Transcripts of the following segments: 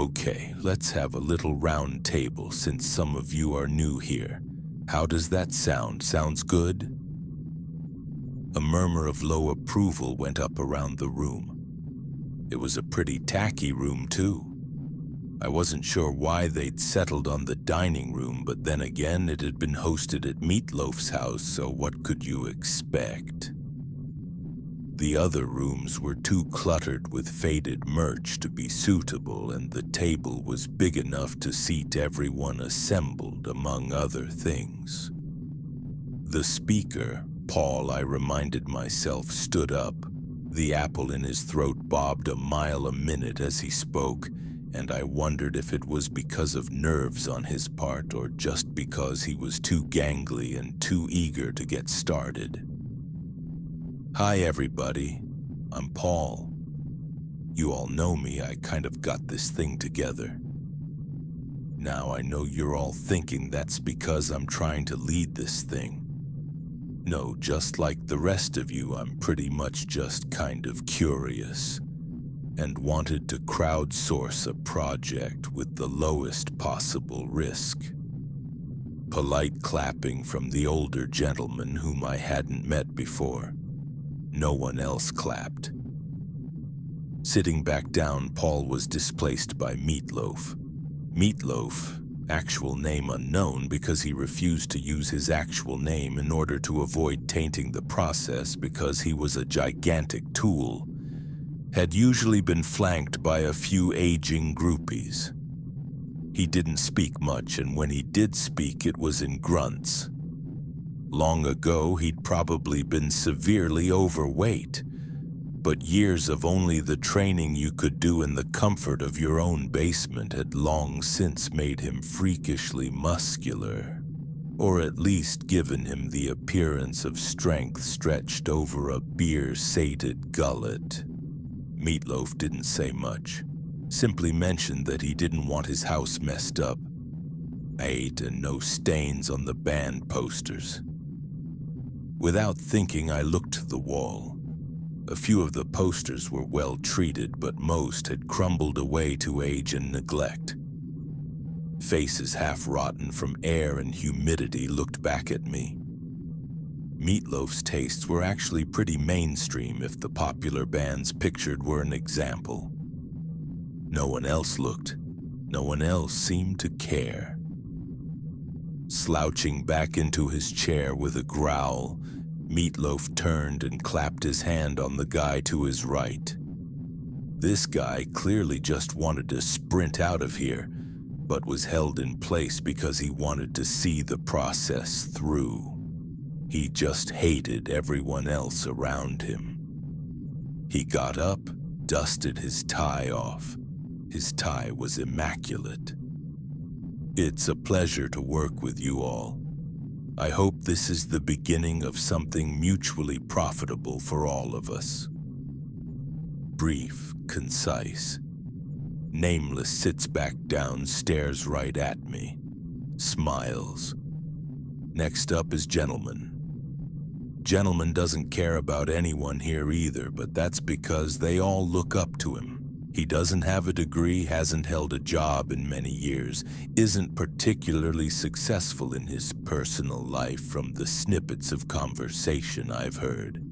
Okay, let's have a little round table since some of you are new here. How does that sound? Sounds good? A murmur of low approval went up around the room. It was a pretty tacky room, too. I wasn't sure why they'd settled on the dining room, but then again, it had been hosted at Meatloaf's house, so what could you expect? The other rooms were too cluttered with faded merch to be suitable, and the table was big enough to seat everyone assembled, among other things. The speaker, Paul, I reminded myself, stood up. The apple in his throat bobbed a mile a minute as he spoke, and I wondered if it was because of nerves on his part or just because he was too gangly and too eager to get started. Hi everybody, I'm Paul. You all know me, I kind of got this thing together. Now I know you're all thinking that's because I'm trying to lead this thing. No, just like the rest of you, I'm pretty much just kind of curious and wanted to crowdsource a project with the lowest possible risk. Polite clapping from the older gentleman whom I hadn't met before. No one else clapped. Sitting back down, Paul was displaced by Meatloaf. Meatloaf, actual name unknown because he refused to use his actual name in order to avoid tainting the process because he was a gigantic tool, had usually been flanked by a few aging groupies. He didn't speak much, and when he did speak, it was in grunts. Long ago, he'd probably been severely overweight, but years of only the training you could do in the comfort of your own basement had long since made him freakishly muscular, or at least given him the appearance of strength stretched over a beer-sated gullet. Meatloaf didn't say much, simply mentioned that he didn't want his house messed up. And no stains on the band posters. Without thinking, I looked to the wall. A few of the posters were well treated, but most had crumbled away to age and neglect. Faces half rotten from air and humidity looked back at me. Meatloaf's tastes were actually pretty mainstream if the popular bands pictured were an example. No one else looked. No one else seemed to care. Slouching back into his chair with a growl, Meatloaf turned and clapped his hand on the guy to his right. This guy clearly just wanted to sprint out of here, but was held in place because he wanted to see the process through. He just hated everyone else around him. He got up, dusted his tie off. His tie was immaculate. It's a pleasure to work with you all. I hope this is the beginning of something mutually profitable for all of us. Brief, concise. Nameless sits back down, stares right at me, smiles. Next up is Gentleman. Gentleman doesn't care about anyone here either, but that's because they all look up to him. He doesn't have a degree, hasn't held a job in many years, isn't particularly successful in his personal life from the snippets of conversation I've heard.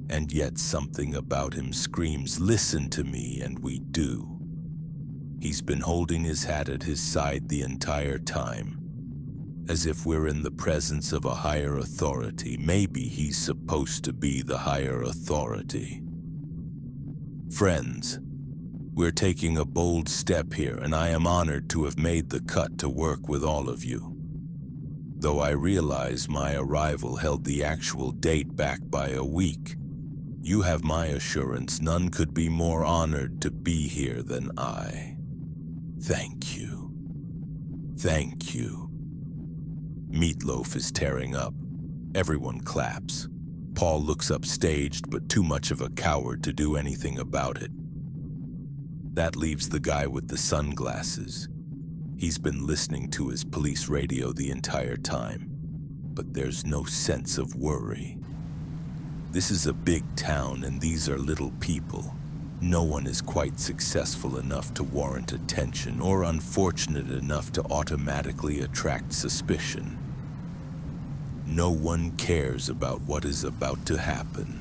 And yet something about him screams, "Listen to me," and we do. He's been holding his hat at his side the entire time, as if we're in the presence of a higher authority. Maybe he's supposed to be the higher authority. Friends, we're taking a bold step here, and I am honored to have made the cut to work with all of you. Though I realize my arrival held the actual date back by a week, you have my assurance none could be more honored to be here than I. Thank you. Thank you. Meatloaf is tearing up. Everyone claps. Paul looks upstaged, but too much of a coward to do anything about it. That leaves the guy with the sunglasses. He's been listening to his police radio the entire time, but there's no sense of worry. This is a big town, and these are little people. No one is quite successful enough to warrant attention or unfortunate enough to automatically attract suspicion. No one cares about what is about to happen.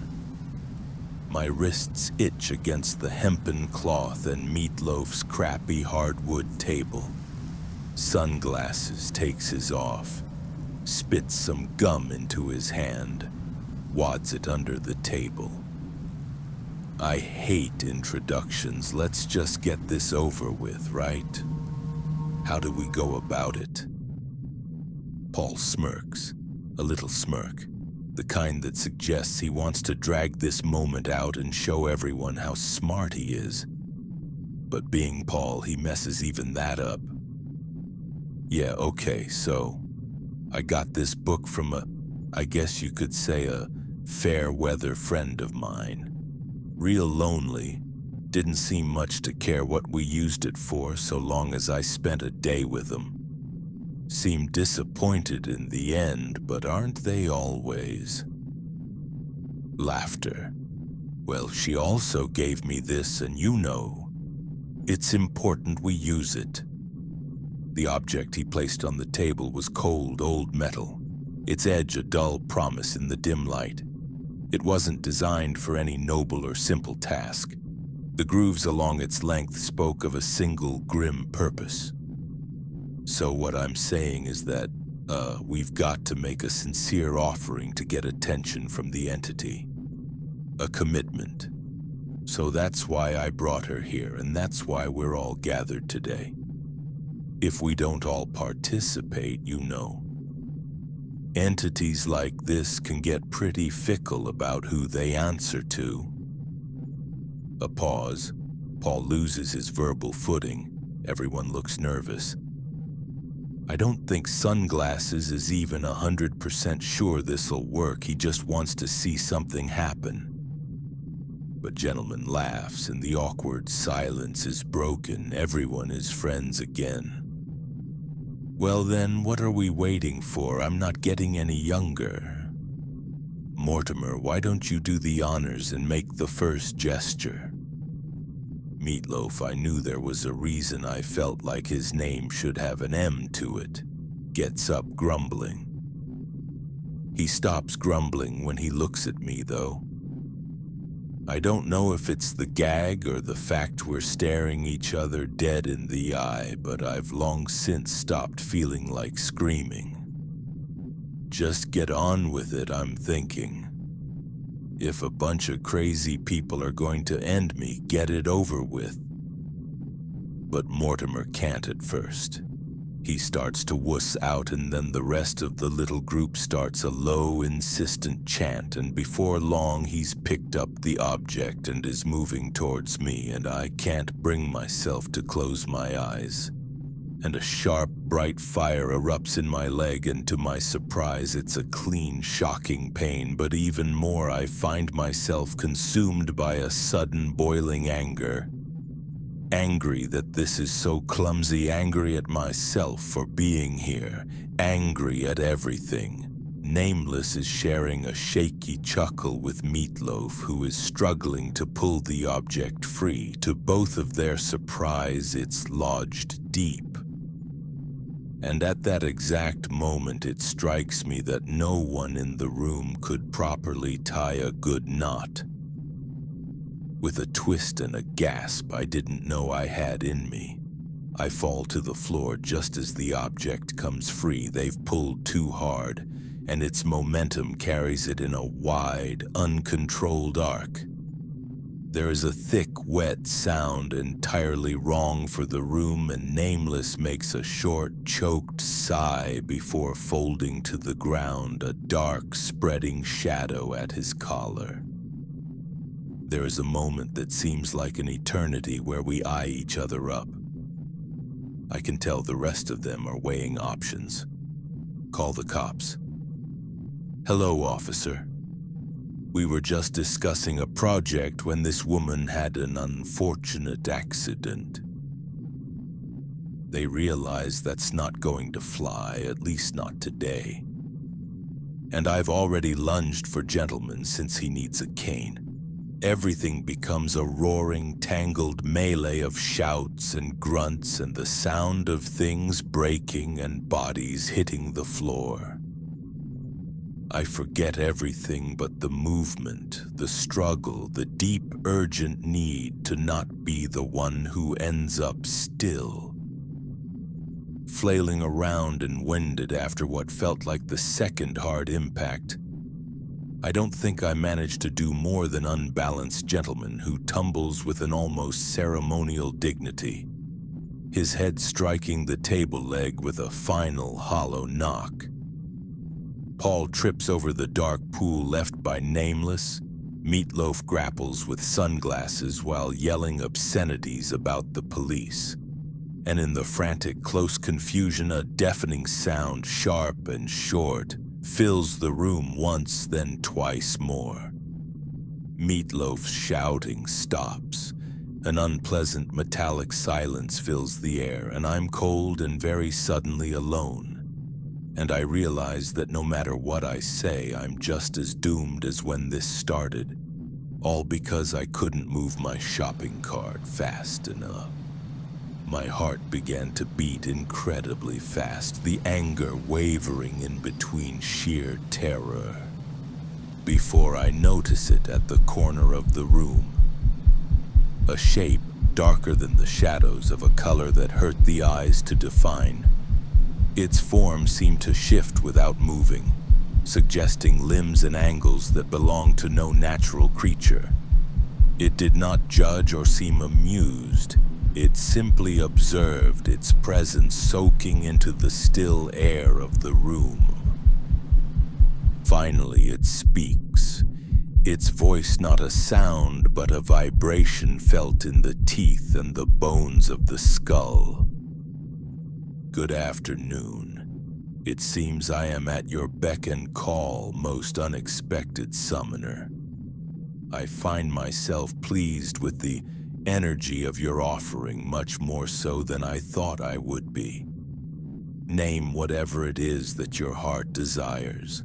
My wrists itch against the hempen cloth and Meatloaf's crappy hardwood table. Sunglasses takes his off, spits some gum into his hand, wads it under the table. I hate introductions. Let's just get this over with, right? How do we go about it? Paul smirks, a little smirk, the kind that suggests he wants to drag this moment out and show everyone how smart he is. But being Paul, he messes even that up. Yeah, okay, so I got this book from I guess you could say a fair weather friend of mine. Real lonely, didn't seem much to care what we used it for so long as I spent a day with him. Seemed disappointed in the end, but aren't they always? Laughter. Well, she also gave me this, and you know, it's important we use it. The object he placed on the table was cold old metal, its edge a dull promise in the dim light. It wasn't designed for any noble or simple task. The grooves along its length spoke of a single grim purpose. So what I'm saying is that, we've got to make a sincere offering to get attention from the entity. A commitment. So that's why I brought her here, and that's why we're all gathered today. If we don't all participate, you know, entities like this can get pretty fickle about who they answer to. A pause. Paul loses his verbal footing. Everyone looks nervous. I don't think Sunglasses is even 100% sure this'll work. He just wants to see something happen. But Gentleman laughs and the awkward silence is broken. Everyone is friends again. Well then, what are we waiting for? I'm not getting any younger. Mortimer, why don't you do the honors and make the first gesture? Meatloaf, I knew there was a reason I felt like his name should have an M to it. Gets up grumbling. He stops grumbling when he looks at me, though. I don't know if it's the gag or the fact we're staring each other dead in the eye, but I've long since stopped feeling like screaming. Just get on with it, I'm thinking. If a bunch of crazy people are going to end me, get it over with. But Mortimer can't at first. He starts to wuss out, and then the rest of the little group starts a low, insistent chant, and before long he's picked up the object and is moving towards me, and I can't bring myself to close my eyes. And a sharp, bright fire erupts in my leg, and to my surprise it's a clean, shocking pain, but even more I find myself consumed by a sudden, boiling anger. Angry that this is so clumsy, angry at myself for being here, angry at everything. Nameless is sharing a shaky chuckle with Meatloaf, who is struggling to pull the object free. To both of their surprise, it's lodged deep. And at that exact moment, it strikes me that no one in the room could properly tie a good knot. With a twist and a gasp I didn't know I had in me, I fall to the floor just as the object comes free. They've pulled too hard, and its momentum carries it in a wide, uncontrolled arc. There is a thick, wet sound entirely wrong for the room, and Nameless makes a short, choked sigh before folding to the ground, a dark, spreading shadow at his collar. There is a moment that seems like an eternity where we eye each other up. I can tell the rest of them are weighing options. Call the cops. Hello, officer. We were just discussing a project when this woman had an unfortunate accident. They realize that's not going to fly, at least not today. And I've already lunged for Gentleman since he needs a cane. Everything becomes a roaring, tangled melee of shouts and grunts and the sound of things breaking and bodies hitting the floor. I forget everything but the movement, the struggle, the deep, urgent need to not be the one who ends up still. Flailing around and winded after what felt like the second hard impact, I don't think I managed to do more than unbalanced gentleman who tumbles with an almost ceremonial dignity, his head striking the table leg with a final hollow knock. Paul trips over the dark pool left by Nameless. Meatloaf grapples with sunglasses while yelling obscenities about the police. And in the frantic, close confusion, a deafening sound, sharp and short, fills the room once, then twice more. Meatloaf's shouting stops. An unpleasant metallic silence fills the air, and I'm cold and very suddenly alone. And I realize that no matter what I say, I'm just as doomed as when this started. All because I couldn't move my shopping cart fast enough. My heart began to beat incredibly fast, the anger wavering in between sheer terror. Before I notice it, at the corner of the room, a shape darker than the shadows, of a color that hurt the eyes to define. Its form seemed to shift without moving, suggesting limbs and angles that belonged to no natural creature. It did not judge or seem amused. It simply observed, its presence soaking into the still air of the room. Finally, it speaks. Its voice not a sound, but a vibration felt in the teeth and the bones of the skull. Good afternoon. It seems I am at your beck and call, most unexpected summoner. I find myself pleased with the energy of your offering, much more so than I thought I would be. Name whatever it is that your heart desires.